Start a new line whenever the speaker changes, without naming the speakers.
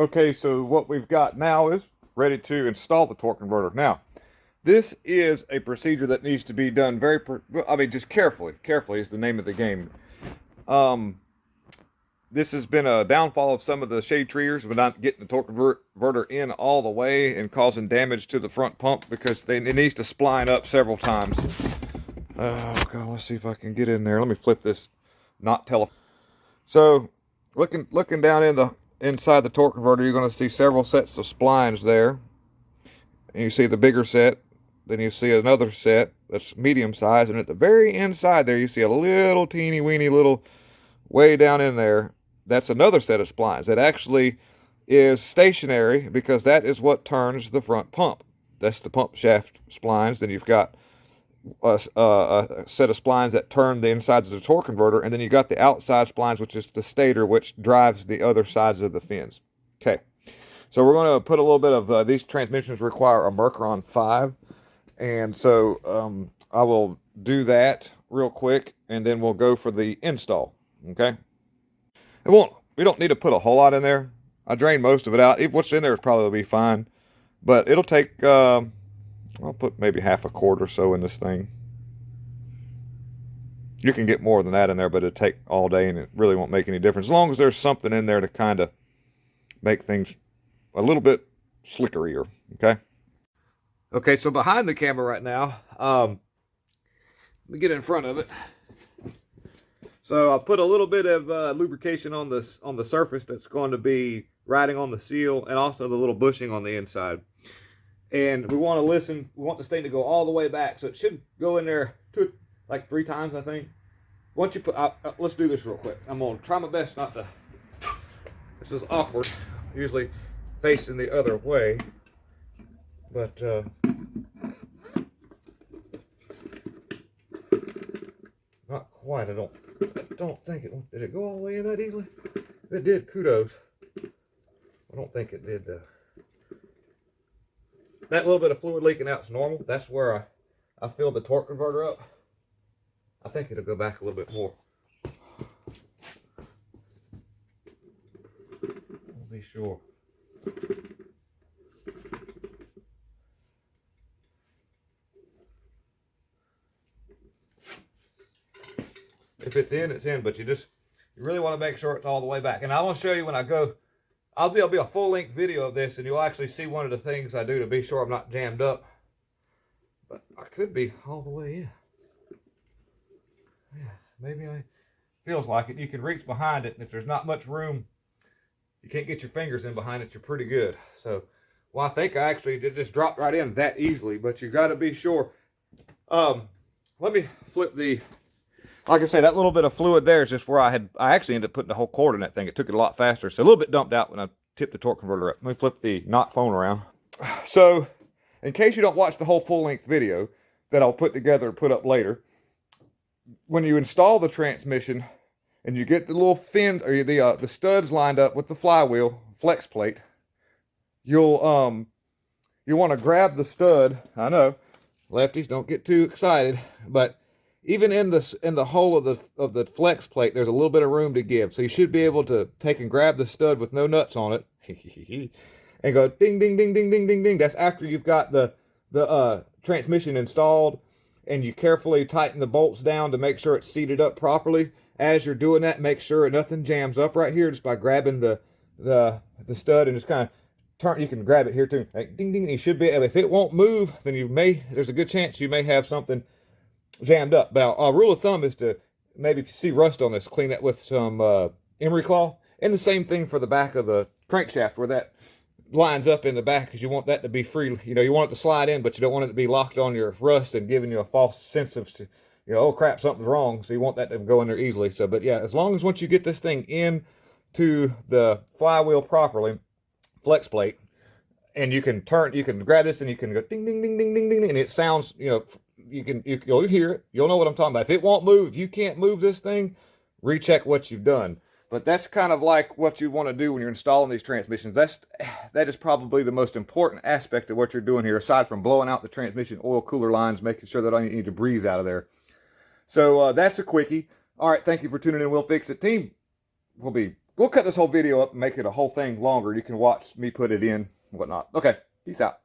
Okay, so what we've got now is ready to install the torque converter. Now, this is a procedure that needs to be done just carefully. Carefully is the name of the game. Um, this has been a downfall of some of the shade treers, but not getting the torque converter in all the way and causing damage to the front pump because it needs to spline up several times. Oh God, let's see if I can get in there. Let me flip this not telephone. So, looking down inside the torque converter, you're going to see several sets of splines there. And you see the bigger set, then you see another set that's medium size, and at the very inside there you see a little teeny weeny little way down in there. That's another set of splines that actually is stationary because that is what turns the front pump. That's the pump shaft splines. Then you've got a set of splines that turn the insides of the torque converter, and then you got the outside splines, which is the stator, which drives the other sides of the fins. Okay, so we're going to put a little bit of these transmissions require a Mercuron 5, and so I will do that real quick, and then we'll go for the install. Okay, we don't need to put a whole lot in there. I drained most of it out. What's in there is probably be fine, but it'll take I'll put maybe half a quart or so in this thing. You can get more than that in there, but it'll take all day and it really won't make any difference. As long as there's something in there to kind of make things a little bit slickerier, okay? Okay, so behind the camera right now, let me get in front of it. So I put a little bit of lubrication on the surface that's going to be riding on the seal and also the little bushing on the inside. And we want this thing to go all the way back. So it should go in there like 3 times, I think. Once you put, let's do this real quick. I'm going to try my best not to, this is awkward, usually facing the other way. But, not quite, I don't think it, did it go all the way in that easily? If it did, kudos. I don't think it did, that little bit of fluid leaking out is normal. That's where I fill the torque converter up. I think it'll go back a little bit more. I'll be sure. If it's in, it's in, but you really want to make sure it's all the way back. And I want to show you when I go, there'll be a full-length video of this, and you'll actually see one of the things I do to be sure I'm not jammed up. But I could be all the way in. Yeah, maybe feels like it. You can reach behind it, and if there's not much room, you can't get your fingers in behind it, you're pretty good. So, well, I think I actually did just drop right in that easily, but you got to be sure. Let me flip like I say, that little bit of fluid there is just where I actually ended up putting the whole cord in that thing. It took it a lot faster. So a little bit dumped out when I tipped the torque converter up. Let me flip the not phone around. So in case you don't watch the whole full-length video that I'll put together and put up later, when you install the transmission and you get the little fin or the studs lined up with the flywheel flex plate, you'll want to grab the stud. I know, lefties, don't get too excited, but even in the hole of the flex plate, there's a little bit of room to give. So you should be able to take and grab the stud with no nuts on it, and go ding ding ding ding ding ding ding. That's after you've got the transmission installed, and you carefully tighten the bolts down to make sure it's seated up properly. As you're doing that, make sure nothing jams up right here just by grabbing the stud and just kind of turn. You can grab it here too, like ding ding. You should be. If it won't move, then there's a good chance you may have something jammed up. Now, a rule of thumb is to, maybe if you see rust on this, clean that with some emery cloth. And the same thing for the back of the crankshaft where that lines up in the back, because you want that to be free. You know, you want it to slide in, but you don't want it to be locked on your rust and giving you a false sense of, oh crap, something's wrong. So you want that to go in there easily. So, but yeah, as long as once you get this thing in to the flywheel properly, flex plate, and you can grab this and you can go ding ding ding ding ding ding, and it sounds, you'll hear it. You'll know what I'm talking about. If it won't move, if you can't move this thing, recheck what you've done. But that's kind of like what you want to do when you're installing these transmissions. That is probably the most important aspect of what you're doing here, aside from blowing out the transmission oil cooler lines, making sure that I need to breeze out of there. So that's a quickie. All right, thank you for tuning in. We'll Fix It team. We'll be we'll cut this whole video up and make it a whole thing longer. You can watch me put it in and whatnot. Okay, peace out.